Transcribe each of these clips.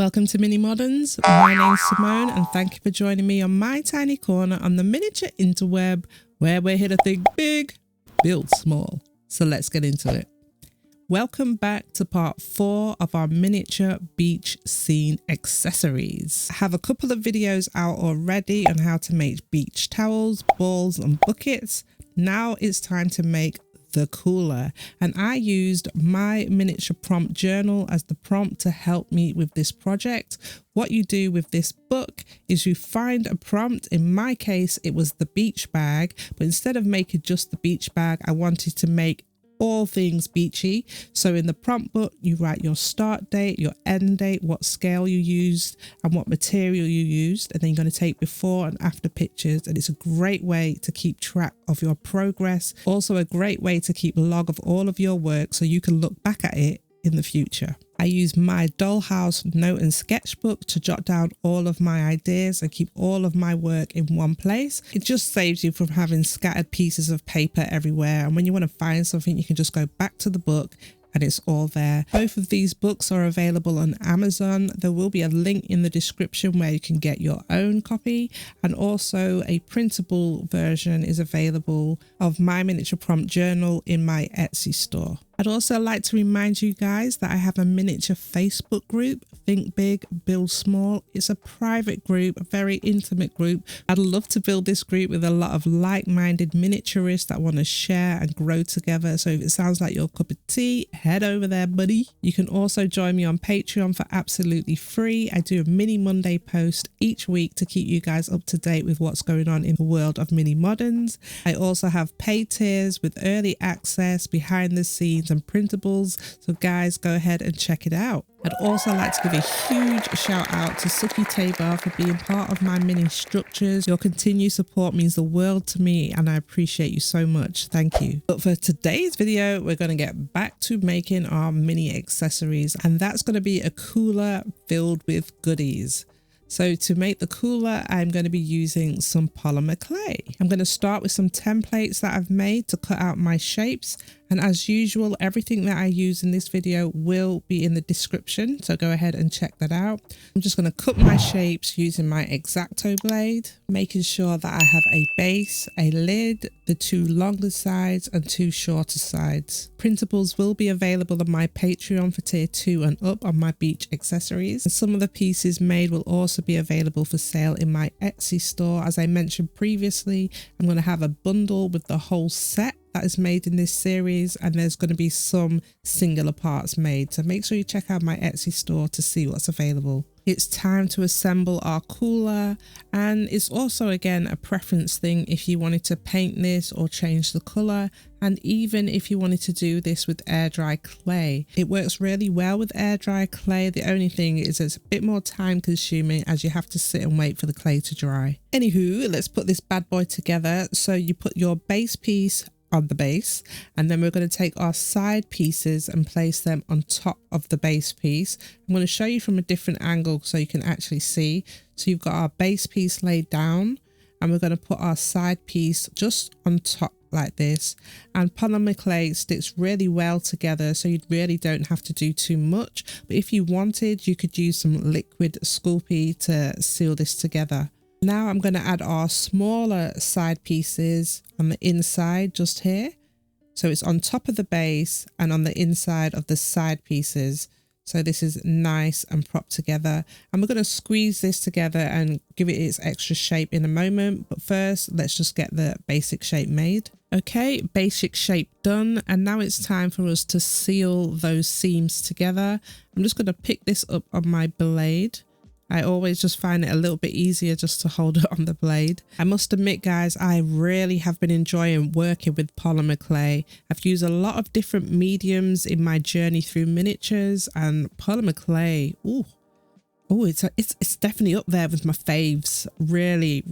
Welcome to Mini Moderns. My name's Simone and thank you for joining me on my tiny corner on the miniature interweb where we're here to think big, build small. So let's get into it. Welcome back to part 4 of our miniature beach scene accessories. I have a couple of videos out already on how to make beach towels, balls and buckets. Now it's time to make the cooler, and I used my miniature prompt journal as the prompt to help me with this project. What you do with this book is you find a prompt. In my case it was the beach bag, but instead of making just the beach bag, I wanted to make all things beachy. So in the prompt book you write your start date, your end date, what scale you used and what material you used, and then you're going to take before and after pictures, and it's a great way to keep track of your progress. Also a great way to keep log of all of your work so you can look back at it in the future. I use my dollhouse note and sketchbook to jot down all of my ideas and keep all of my work in one place. It just saves you from having scattered pieces of paper everywhere, and when you want to find something you can just go back to the book and it's all there. Both of these books are available on Amazon. There will be a link in the description where you can get your own copy, and also a printable version is available of my miniature prompt journal in my Etsy store. I'd also like to remind you guys that I have a miniature Facebook group, Think Big, Build Small. It's a private group, a very intimate group. I'd love to build this group with a lot of like-minded miniaturists that want to share and grow together. So if it sounds like your cup of tea, head over there, buddy. You can also join me on Patreon for absolutely free. I do a mini Monday post each week to keep you guys up to date with what's going on in the world of mini moderns. I also have paid tiers with early access, behind the scenes and printables, so guys, go ahead and check it out. I'd also like to give a huge shout out to Suki Tabor for being part of my mini structures. Your continued support means the world to me and I appreciate you so much. Thank you. But for today's video we're going to get back to making our mini accessories, and that's going to be a cooler filled with goodies. So to make the cooler, I'm going to be using some polymer clay. I'm going to start with some templates that I've made to cut out my shapes. And as usual, everything that I use in this video will be in the description, so go ahead and check that out. I'm just going to cut my shapes using my X-Acto blade, making sure that I have a base, a lid, the 2 longer sides and 2 shorter sides. Printables will be available on my Patreon for tier 2 and up on my beach accessories. And some of the pieces made will also be available for sale in my Etsy store. As I mentioned previously, I'm going to have a bundle with the whole set that is made in this series, and there's going to be some singular parts made, so make sure you check out my Etsy store to see what's available. It's time to assemble our cooler, and it's also again a preference thing if you wanted to paint this or change the color, and even if you wanted to do this with air dry clay. It works really well with air dry clay. The only thing is it's a bit more time consuming as you have to sit and wait for the clay to dry. Anywho, let's put this bad boy together. So you put your base piece on the base, and then we're going to take our side pieces and place them on top of the base piece. I'm going to show you from a different angle so you can actually see. So you've got our base piece laid down, and we're going to put our side piece just on top like this. And polymer clay sticks really well together, so you really don't have to do too much, but if you wanted you could use some liquid Sculpey to seal this together. Now I'm going to add our smaller side pieces on the inside just here. So it's on top of the base and on the inside of the side pieces. So this is nice and propped together. And we're going to squeeze this together and give it its extra shape in a moment. But first, let's just get the basic shape made. Okay, basic shape done. And now it's time for us to seal those seams together. I'm just going to pick this up on my blade. I always just find it a little bit easier just to hold it on the blade. I must admit guys, I really have been enjoying working with polymer clay. I've used a lot of different mediums in my journey through miniatures, and polymer clay, it's definitely up there with my faves. Really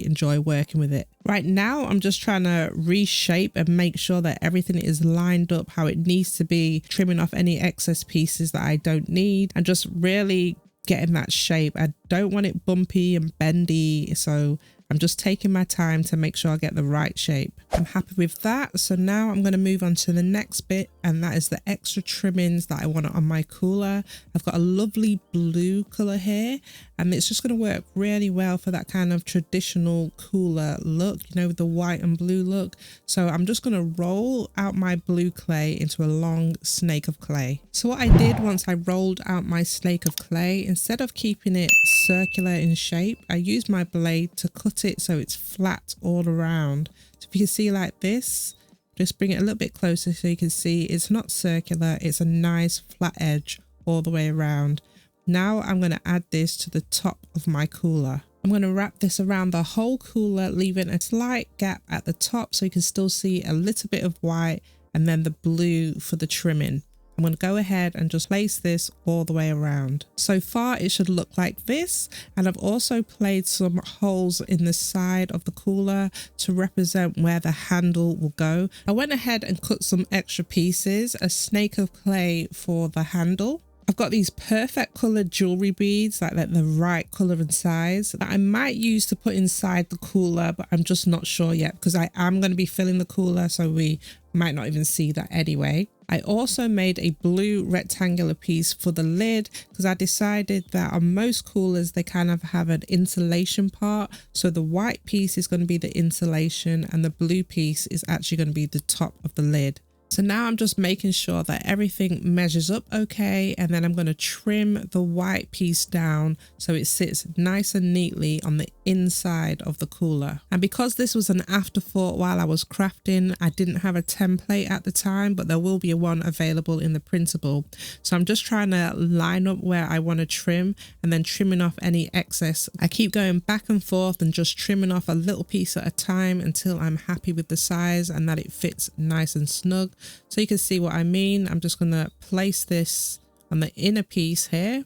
enjoy working with it. Right now I'm just trying to reshape and make sure that everything is lined up how it needs to be, trimming off any excess pieces that I don't need, and just really getting that shape. I don't want it bumpy and bendy, so I'm just taking my time to make sure I get the right shape. I'm happy with that. So now I'm going to move on to the next bit, and that is the extra trimmings that I want on my cooler. I've got a lovely blue color here, and it's just going to work really well for that kind of traditional cooler look, you know, with the white and blue look. So I'm just going to roll out my blue clay into a long snake of clay. So what I did once I rolled out my snake of clay, instead of keeping it circular in shape, I used my blade to cut it so it's flat all around. So if you can see like this, just bring it a little bit closer so you can see it's not circular, it's a nice flat edge all the way around. Now I'm going to add this to the top of my cooler. I'm going to wrap this around the whole cooler, leaving a slight gap at the top so you can still see a little bit of white and then the blue for the trimming. I'm going to go ahead and just place this all the way around. So far it should look like this, and I've also played some holes in the side of the cooler to represent where the handle will go. I went ahead and cut some extra pieces, a snake of clay for the handle. I've got these perfect colored jewelry beads, like the right color and size, that I might use to put inside the cooler, but I'm just not sure yet because I am going to be filling the cooler, so we might not even see that anyway. I also made a blue rectangular piece for the lid because I decided that on most coolers they kind of have an insulation part, so the white piece is going to be the insulation and the blue piece is actually going to be the top of the lid. So now I'm just making sure that everything measures up okay, and then I'm going to trim the white piece down so it sits nice and neatly on the inside of the cooler. And because this was an afterthought while I was crafting, I didn't have a template at the time, but there will be one available in the printable. So I'm just trying to line up where I want to trim and then trimming off any excess. I keep going back and forth and just trimming off a little piece at a time until I'm happy with the size and that it fits nice and snug. So you can see what I mean. I'm just going to place this on the inner piece here,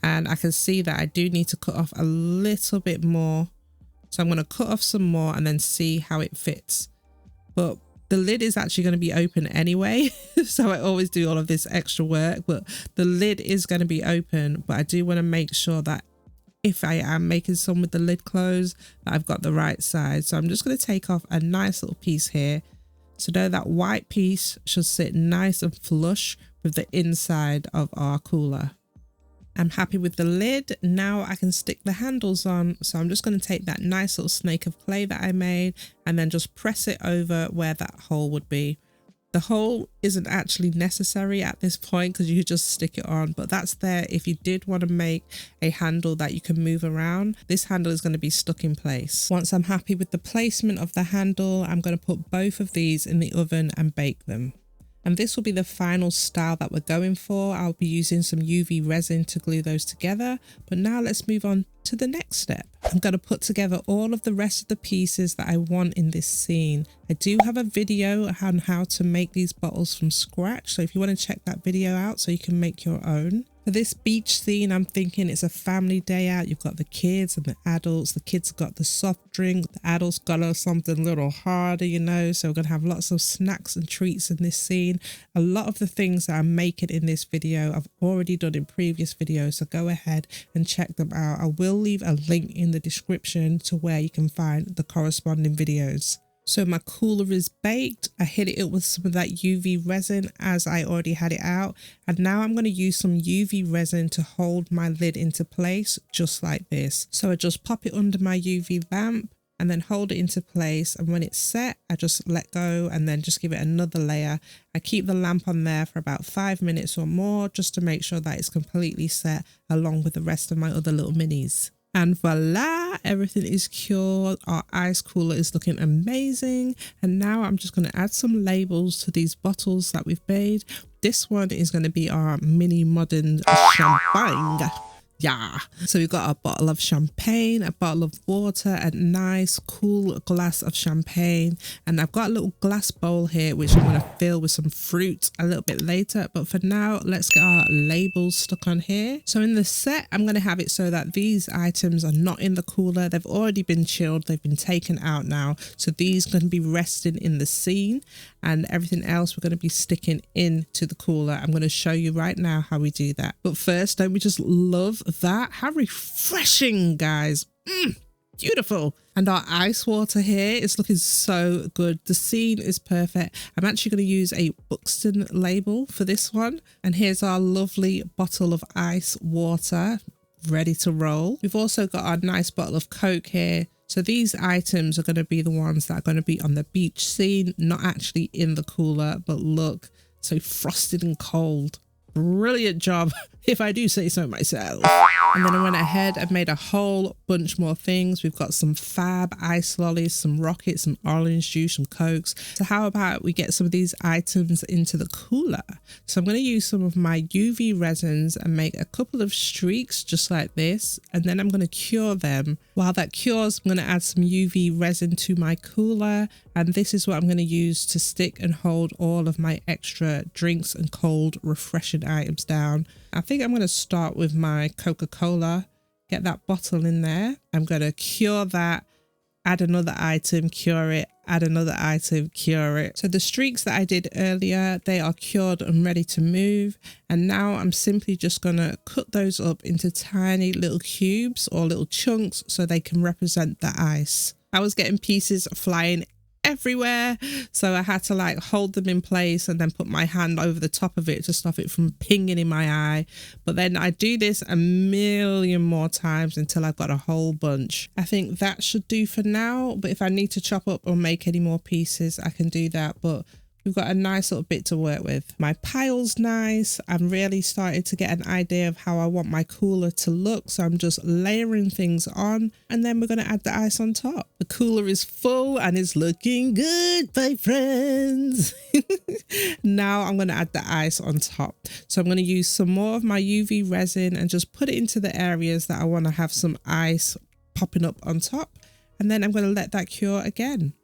and I can see that I do need to cut off a little bit more. So I'm going to cut off some more and then see how it fits. But the lid is actually going to be open anyway. So I always do all of this extra work, but the lid is going to be open. But I do want to make sure that if I am making some with the lid closed, that I've got the right size. So I'm just going to take off a nice little piece here. So now that white piece should sit nice and flush with the inside of our cooler. I'm happy with the lid. Now I can stick the handles on. So I'm just going to take that nice little snake of clay that I made and then just press it over where that hole would be. The hole isn't actually necessary at this point because you just stick it on, but that's there if you did want to make a handle that you can move around. This handle is going to be stuck in place. Once I'm happy with the placement of the handle, I'm going to put both of these in the oven and bake them. And this will be the final style that we're going for. I'll be using some UV resin to glue those together. But now let's move on to the next step. I'm going to put together all of the rest of the pieces that I want in this scene. I do have a video on how to make these bottles from scratch. So if you want to check that video out so you can make your own. For this beach scene, I'm thinking it's a family day out. You've got the kids and the adults. The kids got the soft drink. The adults got something a little harder, you know. So we're going to have lots of snacks and treats in this scene. A lot of the things that I'm making in this video, I've already done in previous videos. So go ahead and check them out. I will leave a link in the description to where you can find the corresponding videos. So my cooler is baked. I hit it up with some of that UV resin as I already had it out. And now I'm going to use some UV resin to hold my lid into place just like this. So I just pop it under my UV lamp and then hold it into place. And when it's set, I just let go and then just give it another layer. I keep the lamp on there for about 5 minutes or more just to make sure that it's completely set along with the rest of my other little minis. And voila, everything is cured. Our ice cooler is looking amazing. And now I'm just going to add some labels to these bottles that we've made. This one is going to be our mini modern champagne. Yeah. So we've got a bottle of champagne, a bottle of water, a nice cool glass of champagne. And I've got a little glass bowl here, which I'm going to fill with some fruit a little bit later. But for now, let's get our labels stuck on here. So in the set, I'm going to have it so that these items are not in the cooler. They've already been chilled. They've been taken out now. So these are going to be resting in the scene, and everything else we're going to be sticking into the cooler. I'm going to show you right now how we do that. But first, don't we just love that? How refreshing, guys. beautiful. And our ice water here is looking so good. The scene is perfect. I'm actually going to use a Buxton label for this one. And here's our lovely bottle of ice water ready to roll. We've also got our nice bottle of Coke here. So these items are going to be the ones that are going to be on the beach scene, not actually in the cooler, but look, so frosted and cold. Brilliant job, if I do say so myself. And then I went ahead and made a whole bunch more things. We've got some fab ice lollies, some rockets, some orange juice, some Cokes. So how about we get some of these items into the cooler? So I'm going to use some of my UV resins and make a couple of streaks just like this. And then I'm going to cure them. While that cures, I'm going to add some UV resin to my cooler. And this is what I'm going to use to stick and hold all of my extra drinks and cold refreshing items down. I think I'm going to start with my Coca-Cola, get that bottle in there. I'm going to cure that, add another item, cure it, add another item, cure it. So the streaks that I did earlier, they are cured and ready to move. And now I'm simply just going to cut those up into tiny little cubes or little chunks so they can represent the ice. I was getting pieces flying everywhere, so I had to like hold them in place and then put my hand over the top of it to stop it from pinging in my eye. But then I do this a million more times until I've got a whole bunch. I think that should do for now, but if I need to chop up or make any more pieces, I can do that. But we've got a nice little bit to work with. My pile's nice. I'm really starting to get an idea of how I want my cooler to look. So I'm just layering things on and then we're going to add the ice on top. The cooler is full and it's looking good, my friends. Now I'm going to add the ice on top. So I'm going to use some more of my UV resin and just put it into the areas that I want to have some ice popping up on top. And then I'm going to let that cure again.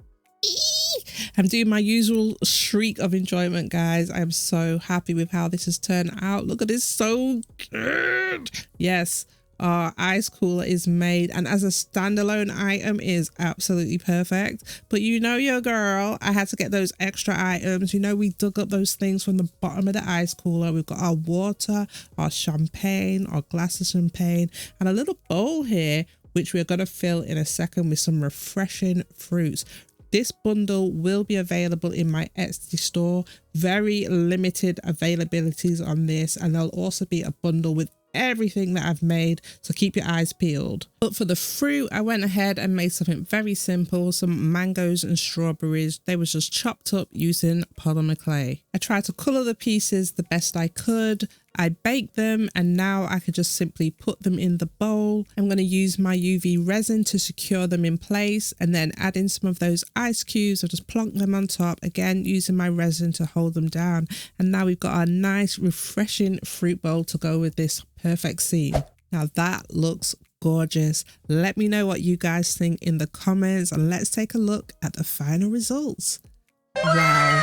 I'm doing my usual shriek of enjoyment, guys. I am so happy with how this has turned out. Look at this, so good. Yes, our ice cooler is made, and as a standalone item is absolutely perfect. But you know your girl, I had to get those extra items. You know, we dug up those things from the bottom of the ice cooler. We've got our water, our champagne, our glass of champagne, and a little bowl here, which we're going to fill in a second with some refreshing fruits. This bundle will be available in my Etsy store. Very limited availabilities on this, and there'll also be a bundle with everything that I've made, so keep your eyes peeled. But for the fruit, I went ahead and made something very simple, some mangoes and strawberries. They was just chopped up using polymer clay. I tried to colour the pieces the best I could. I baked them and now I could just simply put them in the bowl. I'm going to use my UV resin to secure them in place and then add in some of those ice cubes. I'll just plonk them on top, again using my resin to hold them down. And now we've got a nice refreshing fruit bowl to go with this perfect scene. Now that looks gorgeous. Let me know what you guys think in the comments and let's take a look at the final results. Wow.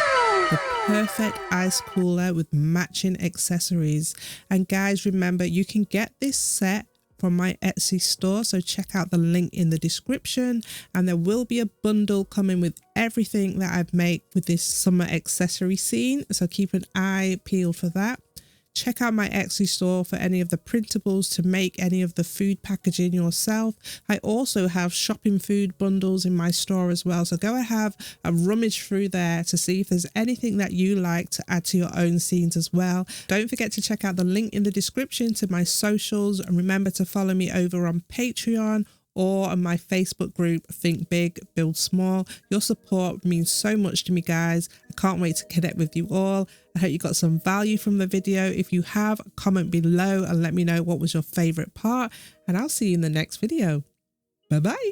The perfect ice cooler with matching accessories. And guys, remember, you can get this set from my Etsy store, so check out the link in the description, and there will be a bundle coming with everything that I've made with this summer accessory scene, so keep an eye peeled for that. Check out my Etsy store for any of the printables to make any of the food packaging yourself. I also have shopping food bundles in my store as well. So go and have a rummage through there to see if there's anything that you like to add to your own scenes as well. Don't forget to check out the link in the description to my socials, and remember to follow me over on Patreon or on my Facebook group, Think Big, Build Small. Your support means so much to me, guys. I can't wait to connect with you all. I hope you got some value from the video. If you have, comment below and let me know what was your favorite part, and I'll see you in the next video. Bye-bye.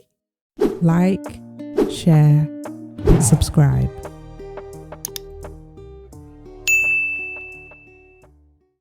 Like, share, subscribe.